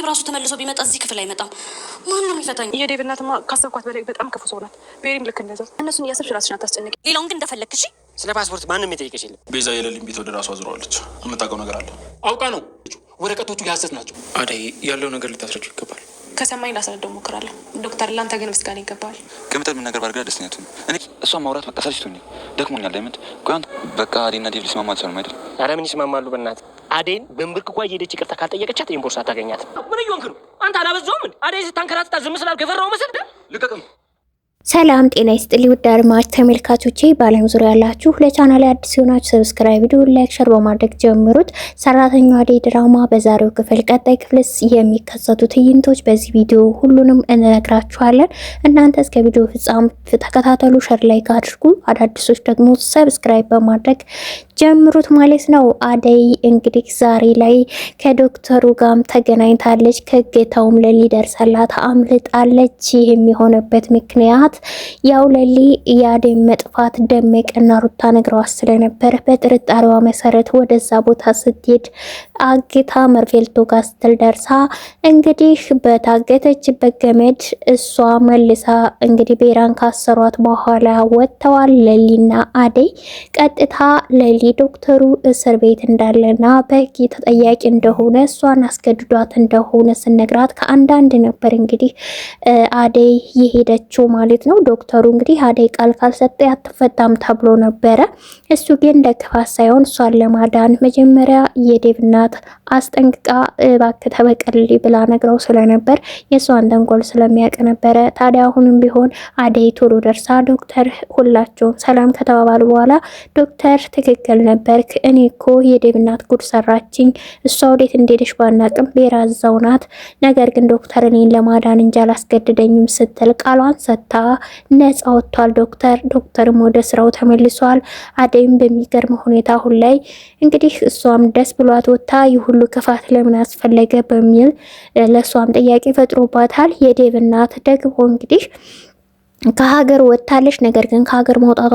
ዴብ ራሱ ተመልሶ ቢመጣ እዚህ ክፍል አይመጣም። ማን ነው የሚፈታኝ? የዴብ እናትማ ካሰብኳት በላይ በጣም ክፉ ሰው ናት። ቤሪም ልክ እንደዛው። እነሱን እያሰብሽ ራስሽን አታስጨንቂ። ሌላውን ግን እንደፈለግሽ እሺ። ስለ ፓስፖርት ማንም የጠየቀሽ የለም። ቤዛ የሌሊን ቤት ወደ ራሷ አዙረዋለች። የምታውቀው ነገር አለ? አውቃ ነው። ወረቀቶቹ የሐሰት ናቸው። አደይ ያለው ነገር ልታስረጅ ይገባል። ከሰማኝ ላስረዳው ሞክራለሁ። ዶክተር ላንተ ግን ምስጋና ይገባል። ከምጥል ምን ነገር ባድርጋ ደስተኛ ትሁን። እኔ እሷን ማውራት በቃ ሰልችቶኛል፣ ደክሞኛል። ዳይመንድ ቆይ በቃ አዴና ዴቭ ሊስማማ አልቻሉም አይደል? ኧረ ምን ይስማማሉ? በእናትህ አዴን በንብርክ ኳ እየሄደች ይቅርታ ካልጠየቀቻት ይህን ቦርሳ አታገኛት። ምን እየሆንክ ነው አንተ? አላበዛውም? አዴን ስታንከራትታ ዝም ስላልክ የፈራው መሰል ልቀቅም። ሰላም ጤና ይስጥልኝ ውድ አድማጭ ተመልካቾቼ፣ በዓለም ዙሪያ ያላችሁ ለቻናሌ አዲስ ሆናችሁ ሰብስክራይብ፣ ቪዲዮ ላይክ፣ ሼር በማድረግ ጀምሩት። ሰራተኛዋ አደይ ድራማ በዛሬው ክፍል ቀጣይ ክፍልስ የሚከሰቱ ትዕይንቶች በዚህ ቪዲዮ ሁሉንም እንነግራችኋለን። እናንተ እስከ ቪዲዮ ፍጻሜ ተከታተሉ፣ ሼር ላይክ አድርጉ። አዳዲሶች ደግሞ ሰብስክራይብ በማድረግ ጀምሩት ማለት ነው። አደይ እንግዲህ ዛሬ ላይ ከዶክተሩ ጋርም ተገናኝታለች። ከጌታውም ለሊ ደርሰላት አምልጣለች። የሚሆነበት ምክንያት ያው ለሊ የአደይ መጥፋት ደመቀና ሩታ ነግረዋት ስለነበር በጥርጣሬዋ መሰረት ወደዛ ቦታ ስትሄድ አግታ መርፌልቶ ጋር ስትል ደርሳ እንግዲህ በታገተችበት ገመድ እሷ መልሳ እንግዲህ ቤራን ካሰሯት በኋላ ወጥተዋል። ለሊና አደይ ቀጥታ ለሊ ዶክተሩ እስር ቤት እንዳለና በህግ ተጠያቂ እንደሆነ እሷን አስገድዷት እንደሆነ ስነግራት ከአንዳንድ ነበር እንግዲህ አደይ የሄደችው ማለት ነው። ዶክተሩ እንግዲህ አደይ ቃል ካልሰጠ አትፈታም ተብሎ ነበረ። እሱ ግን ለክፋት ሳይሆን እሷን ለማዳን መጀመሪያ የዴቭ እናት አስጠንቅቃ እባክህ ተበቀልልኝ ብላ ነግረው ስለነበር የእሷን ተንኮል ስለሚያውቅ ነበረ። ታዲያ አሁንም ቢሆን አደይ ቶሎ ደርሳ ዶክተር ሁላቸውም ሰላም ከተባባሉ በኋላ ዶክተር ትክክል ነበርክ፣ እኔ እኮ የዴቭ እናት ጉድ ሰራችኝ፣ እሷ ወዴት እንደሄደች ባናቅም ቤራዛው ናት፣ ነገር ግን ዶክተር እኔን ለማዳን እንጂ አላስገድደኝም ስትል ቃሏን ሰጥታ ነፃ ወጥቷል ዶክተር። ዶክተርም ወደ ስራው ተመልሷል። አደይም በሚገርም ሁኔታ አሁን ላይ እንግዲህ እሷም ደስ ብሏት ወጥታ ይሁሉ ክፋት ለምን አስፈለገ በሚል ለሷም ጥያቄ ፈጥሮባታል። የዴቭ እናት ደግሞ እንግዲህ ከሀገር ወጥታለች። ነገር ግን ከሀገር መውጣቷ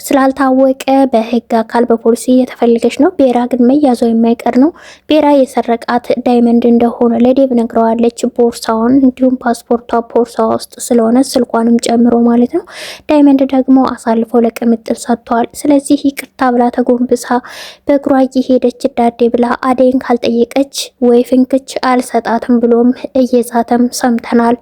ስላልታወቀ በህግ አካል በፖሊሲ እየተፈለገች ነው። ቤራ ግን መያዟ የማይቀር ነው። ቤራ የሰረቃት ዳይመንድ እንደሆነ ለዴቭ ነግረዋለች። ቦርሳውን እንዲሁም ፓስፖርቷ ቦርሳ ውስጥ ስለሆነ ስልኳንም ጨምሮ ማለት ነው። ዳይመንድ ደግሞ አሳልፎ ለቅምጥል ሰጥቷል። ስለዚህ ይቅርታ ብላ ተጎንብሳ በእግሯ እየሄደች ዳዴ ብላ አደይን ካልጠየቀች ወይ ፍንክች አልሰጣትም ብሎም እየዛተም ሰምተናል።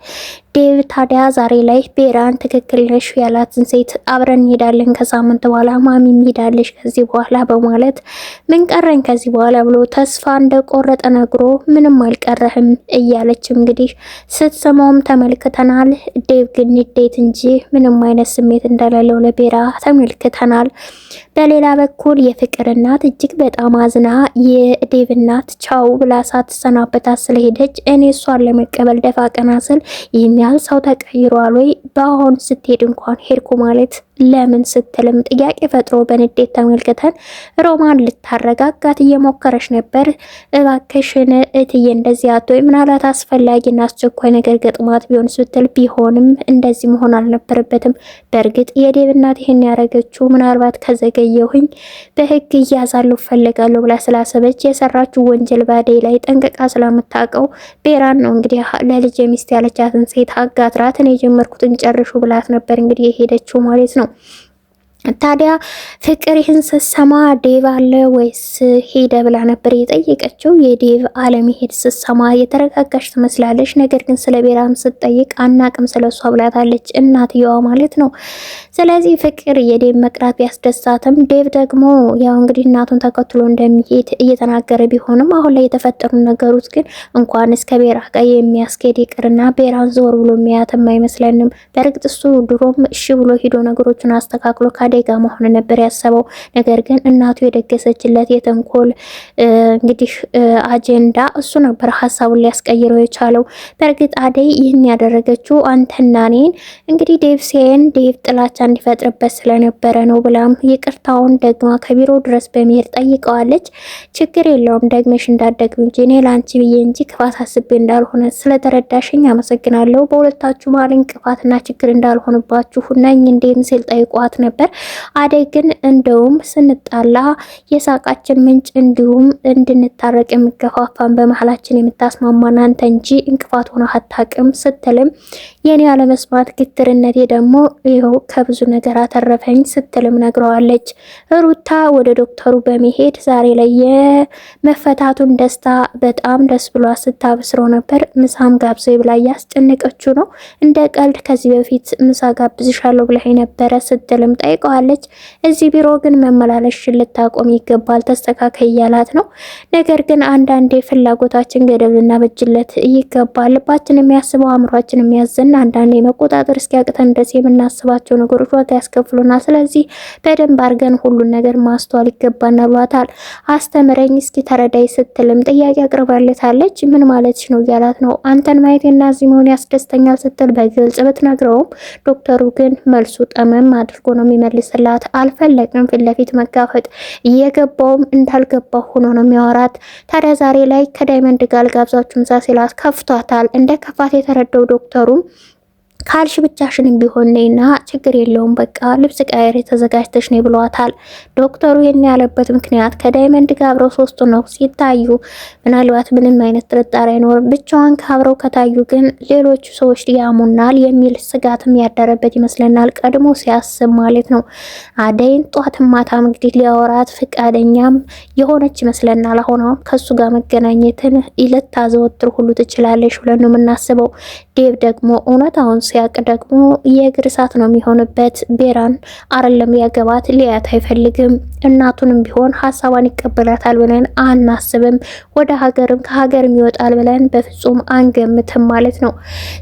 ዴቭ ታዲያ ዛሬ ላይ ቤራን ትክክል ነሽ ያላትን ሴት አብረን እንሄዳለን ከሳምንት በኋላ ማሚ እንሄዳለሽ ከዚህ በኋላ በማለት ምን ቀረኝ ከዚህ በኋላ ብሎ ተስፋ እንደቆረጠ ነግሮ ምንም አልቀረህም እያለች እንግዲህ ስትሰማውም ተመልክተናል። ዴቭ ግን ንዴት እንጂ ምንም አይነት ስሜት እንደሌለው ለቤራ ተመልክተናል። በሌላ በኩል የፍቅር እናት እጅግ በጣም አዝና የዴቭ እናት ቻው ብላ ሳትሰናበታት ስለሄደች እኔ እሷን ለመቀበል ደፋ ቀና ስል ይህን ያህል ሰው ተቀይሯል ወይ? በአሁን ስትሄድ እንኳን ሄድኩ ማለት ለምን ስትልም ጥያቄ ፈጥሮ በንዴት ተመልክተን ሮማን ልታረጋጋት እየሞከረች ነበር። እባክሽን እትዬ እንደዚህ አትበይ፣ ምናልባት አስፈላጊና አስቸኳይ ነገር ገጥሟት ቢሆን ስትል ቢሆንም እንደዚህ መሆን አልነበረበትም። በእርግጥ የዴቭ እናት ይሄን ያደረገችው ምናልባት ከዘገየሁኝ በህግ እያዛለሁ ፈልጋለሁ ብላ ስላሰበች የሰራችው ወንጀል ባደይ ላይ ጠንቅቃ ስለምታውቀው ቤራን ነው እንግዲህ ለልጅ ሚስት ያለቻትን ሴት አጋትራት እኔ የጀመርኩትን ጨርሹ ብላት ነበር እንግዲህ የሄደችው ማለት ነው። ታዲያ ፍቅር ይህን ስትሰማ ዴቭ አለ ወይስ ሄደ ብላ ነበር የጠየቀችው። የዴቭ አለመሄድ ስትሰማ የተረጋጋች ትመስላለች። ነገር ግን ስለ ቤራም ስትጠይቅ አናቅም ስለሷ ብላታለች እናትየዋ ማለት ነው። ስለዚህ ፍቅር የዴቭ መቅራት ቢያስደሳትም ዴቭ ደግሞ ያው እንግዲህ እናቱን ተከትሎ እንደሚሄድ እየተናገረ ቢሆንም አሁን ላይ የተፈጠሩ ነገሮች ግን እንኳን እስከ ቤራ ጋር የሚያስኬድ ይቅርና ቤራን ዞር ብሎ የሚያትም አይመስለንም። በእርግጥ እሱ ድሮም እሺ ብሎ ሂዶ ነገሮችን አስተካክሎ አደጋ መሆን ነበር ያሰበው። ነገር ግን እናቱ የደገሰችለት የተንኮል እንግዲህ አጀንዳ እሱ ነበር ሀሳቡን ሊያስቀይረው የቻለው። በእርግጥ አደይ ይህን ያደረገችው አንተና እኔን እንግዲህ ዴቭ ሲያየን ዴቭ ጥላቻ እንዲፈጥርበት ስለነበረ ነው ብላም ይቅርታውን ደግማ ከቢሮ ድረስ በመሄድ ጠይቀዋለች። ችግር የለውም ደግመሽ እንዳትደግሚ እንጂ እኔ ላንቺ ብዬ እንጂ ክፋት አስቤ እንዳልሆነ ስለተረዳሽኝ አመሰግናለሁ። በሁለታችሁ መሀል እንቅፋትና ችግር እንዳልሆንባችሁ ነኝ እንዴም ሲል ጠይቋት ነበር። አደይ ግን እንደውም ስንጣላ የሳቃችን ምንጭ እንዲሁም እንድንታረቅ የሚገፋፋን በመሀላችን የምታስማማን አንተ እንጂ እንቅፋት ሆነ አታውቅም ስትልም የኔ አለመስማት ግትርነቴ ደግሞ ይኸው ከብዙ ነገር አተረፈኝ ስትልም ነግረዋለች። ሩታ ወደ ዶክተሩ በመሄድ ዛሬ ላይ የመፈታቱን ደስታ በጣም ደስ ብሏ ስታብስረው ነበር። ምሳም ጋብዘ ብላ ያስጨነቀችው ነው። እንደ ቀልድ ከዚህ በፊት ምሳ ጋብዝሻለሁ ብለህ ነበረ ስትልም ጠይቀዋለች። እዚህ ቢሮ ግን መመላለስሽን ልታቆም ይገባል ተስተካከይ እያላት ነው። ነገር ግን አንዳንዴ ፍላጎታችን ገደብ ልናበጅለት ይገባል። ልባችን የሚያስበው አእምሯችን የሚያዘን አንዳንዴ መቆጣጠር እስኪያቅተን ድረስ የምናስባቸው ነገሮች ዋጋ ያስከፍሉናል። ስለዚህ በደንብ አድርገን ሁሉን ነገር ማስተዋል ይገባናል ብሏታል። አስተምረኝ እስኪ ተረዳይ ስትልም ጥያቄ አቅርባለታለች። ምን ማለትሽ ነው እያላት ነው። አንተን ማየቴና እዚህ መሆን ያስደስተኛል ስትል በግልጽ ብትነግረውም ዶክተሩ ግን መልሱ ጠመም አድርጎ ነው የሚመልስላት። አልፈለግም ፊት ለፊት መጋፈጥ፣ እየገባውም እንዳልገባው ሆኖ ነው የሚያወራት። ታዲያ ዛሬ ላይ ከዳይመንድ ጋር ጋብዛችሁ ምሳ ሲላት ከፍቷታል። እንደ ከፋት የተረዳው ዶክተሩም ካልሽ ብቻሽንም ቢሆን ነይና ችግር የለውም በቃ ልብስ ቀይሬ ተዘጋጅተሽ ነይ ብሏታል። ዶክተሩ ይሄን ያለበት ምክንያት ከዳይመንድ ጋር አብረው ሶስቱ ነው ሲታዩ ምናልባት ምንም አይነት ጥርጣሬ አይኖርም። ብቻዋን ካብረው ከታዩ ግን ሌሎቹ ሰዎች ያሙናል የሚል ስጋትም ያደረበት ይመስለናል። ቀድሞ ሲያስብ ማለት ነው። አደይን ጧትም ማታም እንግዲህ ሊያወራት ፍቃደኛም የሆነች ይመስለናል። አሁን ከሱ ጋር መገናኘትን ልታዘወትር ሁሉ ትችላለች ብለን ነው የምናስበው። ዴቭ ደግሞ እውነታውን ሲያቅ ደግሞ የእግር እሳት ነው የሚሆንበት። ቤራን አይደለም ሊያገባት ሊያት አይፈልግም። እናቱንም ቢሆን ሀሳቧን ይቀበላታል ብለን አናስብም። ወደ ሀገርም ከሀገርም ይወጣል ብለን በፍጹም አንገምትም ማለት ነው።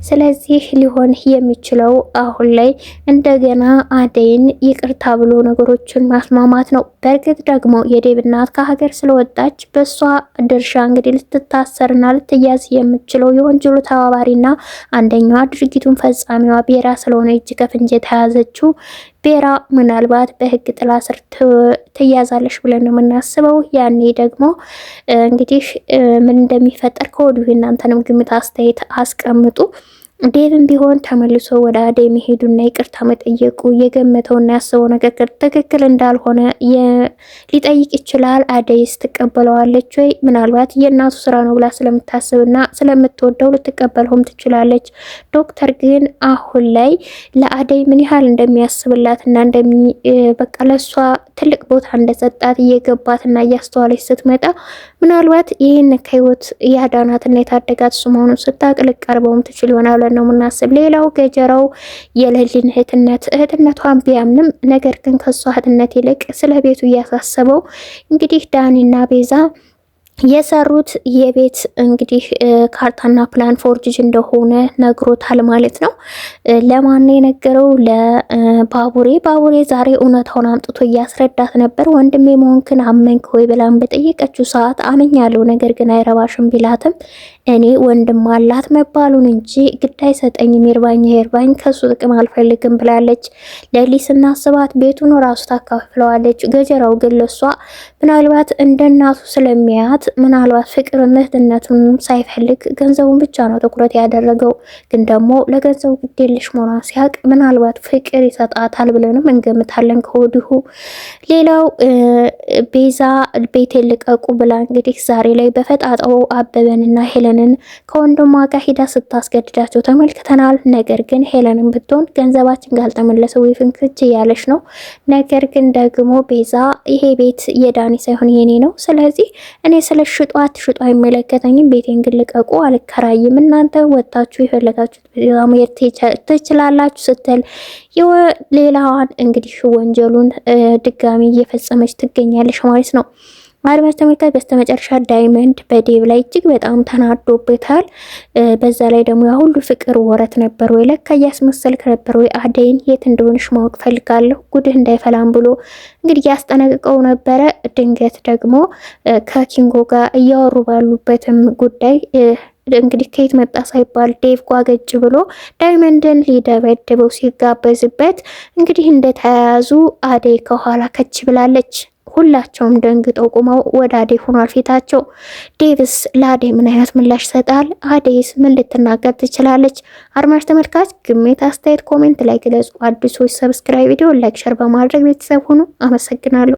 ስለዚህ ሊሆን የሚችለው አሁን ላይ እንደገና አደይን ይቅርታ ብሎ ነገሮችን ማስማማት ነው። በእርግጥ ደግሞ የዴቭ እናት ከሀገር ስለወጣች በሷ ድርሻ እንግዲህ ልትታሰርና ልትያዝ የምትችለው የወንጀሉ ተባባሪና አንደኛዋ ድርጊቱን ፈጻሚዋ ቤራ ስለሆነ እጅ ከፍንጅ የተያዘችው ቤራ ምናልባት በህግ ጥላ ስር ትያዛለች ብለን ነው የምናስበው። ያኔ ደግሞ እንግዲህ ምን እንደሚፈጠር ከወዲሁ እናንተንም ግምት አስተያየት አስቀምጡ። ዴቭም ቢሆን ተመልሶ ወደ አደይ መሄዱና ይቅርታ መጠየቁ የገመተውና ያሰበው ነገር ትክክል እንዳልሆነ ሊጠይቅ ይችላል። አደይስ ትቀበለዋለች ወይ? ምናልባት የእናቱ ስራ ነው ብላ ስለምታስብና ስለምትወደው ልትቀበለውም ትችላለች። ዶክተር ግን አሁን ላይ ለአደይ ምን ያህል እንደሚያስብላትና በቃ ለሷ ትልቅ ቦታ እንደሰጣት እየገባትና እያስተዋለች ስትመጣ ምናልባት ይህን ከህይወት ያዳናትና የታደጋት እሱ መሆኑን ስታቅ ልቀርበውም ትችል ይሆናል ነው የምናስብ። ሌላው ገጀራው የሌሊን እህትነቷን ቢያምንም ነገር ግን ከሷ እህትነት ይልቅ ስለ ቤቱ እያሳሰበው እንግዲህ ዳኒና ቤዛ የሰሩት የቤት እንግዲህ ካርታና ፕላን ፎርጅ እንደሆነ ነግሮታል ማለት ነው። ለማን የነገረው? ለባቡሬ። ባቡሬ ዛሬ እውነታውን አምጥቶ እያስረዳት ነበር። ወንድሜ መሆንክን አመንክ ወይ ብላን በጠየቀችው ሰዓት አመኛለሁ፣ ነገር ግን አይረባሽም ቢላትም እኔ ወንድም አላት መባሉን እንጂ ግዳይ ሰጠኝም ይርባኝ ከሱ ጥቅም አልፈልግም ብላለች። ለሊ ስናስባት ቤቱን ራሱ ታካፍለዋለች። ገጀራው ግን ለሷ ምናልባት እንደናቱ ስለሚያት ምናልባት ፍቅር እህትነቱን ሳይፈልግ ገንዘቡን ብቻ ነው ትኩረት ያደረገው። ግን ደግሞ ለገንዘቡ ግዴለሽ መሆኗን ሲያቅ ምናልባት ፍቅር ይሰጣታል ብለንም እንገምታለን ከወዲሁ። ሌላው ቤዛ ቤቴን ልቀቁ ብላ እንግዲህ ዛሬ ላይ በፈጣጣው አበበንና ሄለንን ከወንድሟ ጋር ሂዳ ስታስገድዳቸው ተመልክተናል። ነገር ግን ሄለንን ብትሆን ገንዘባችን ካልተመለሰ ወይ ፍንክች እያለች ነው። ነገር ግን ደግሞ ቤዛ ይሄ ቤት የዳኒ ሳይሆን የኔ ነው፣ ስለዚህ እኔ ስለ ሽጧ አትሽጧ አይመለከተኝም፣ ቤቴን ግን ልቀቁ፣ አልከራይም፣ እናንተ ወጣችሁ የፈለጋችሁት መሄድ ትችላላችሁ ስትል ሌላዋን እንግዲህ ወንጀሉን ድጋሚ እየፈጸመች ትገኛለች ማለት ነው። አድማጭ ተመልካች በስተመጨረሻ ዳይመንድ በዴቭ ላይ እጅግ በጣም ተናዶበታል። በዛ ላይ ደግሞ ያ ሁሉ ፍቅር ወረት ነበር ወይ? ለካ እያስመሰልክ ነበር ወይ? አደይን የት እንደሆነሽ ማወቅ ፈልጋለሁ፣ ጉድህ እንዳይፈላም ብሎ እንግዲህ ያስጠነቅቀው ነበረ። ድንገት ደግሞ ከኪንጎ ጋር እያወሩ ባሉበትም ጉዳይ እንግዲህ ከየት መጣ ሳይባል ዴቭ ጓገጭ ብሎ ዳይመንድን ሊደበድበው ሲጋበዝበት እንግዲህ እንደተያያዙ አደይ ከኋላ ከች ብላለች። ሁላቸውም ደንግጠው ቆመው ወደ አደይ ሆኗል ፊታቸው። ዴቭስ ለአደይ ምን አይነት ምላሽ ይሰጣል? አደይስ ምን ልትናገር ትችላለች? አድማጭ ተመልካች ግሜት፣ አስተያየት ኮሜንት ላይ ግለጹ። አዲሶች ሰብስክራይብ፣ ቪዲዮ ላይክ፣ ሸር በማድረግ ቤተሰብ ሁኑ። አመሰግናለሁ።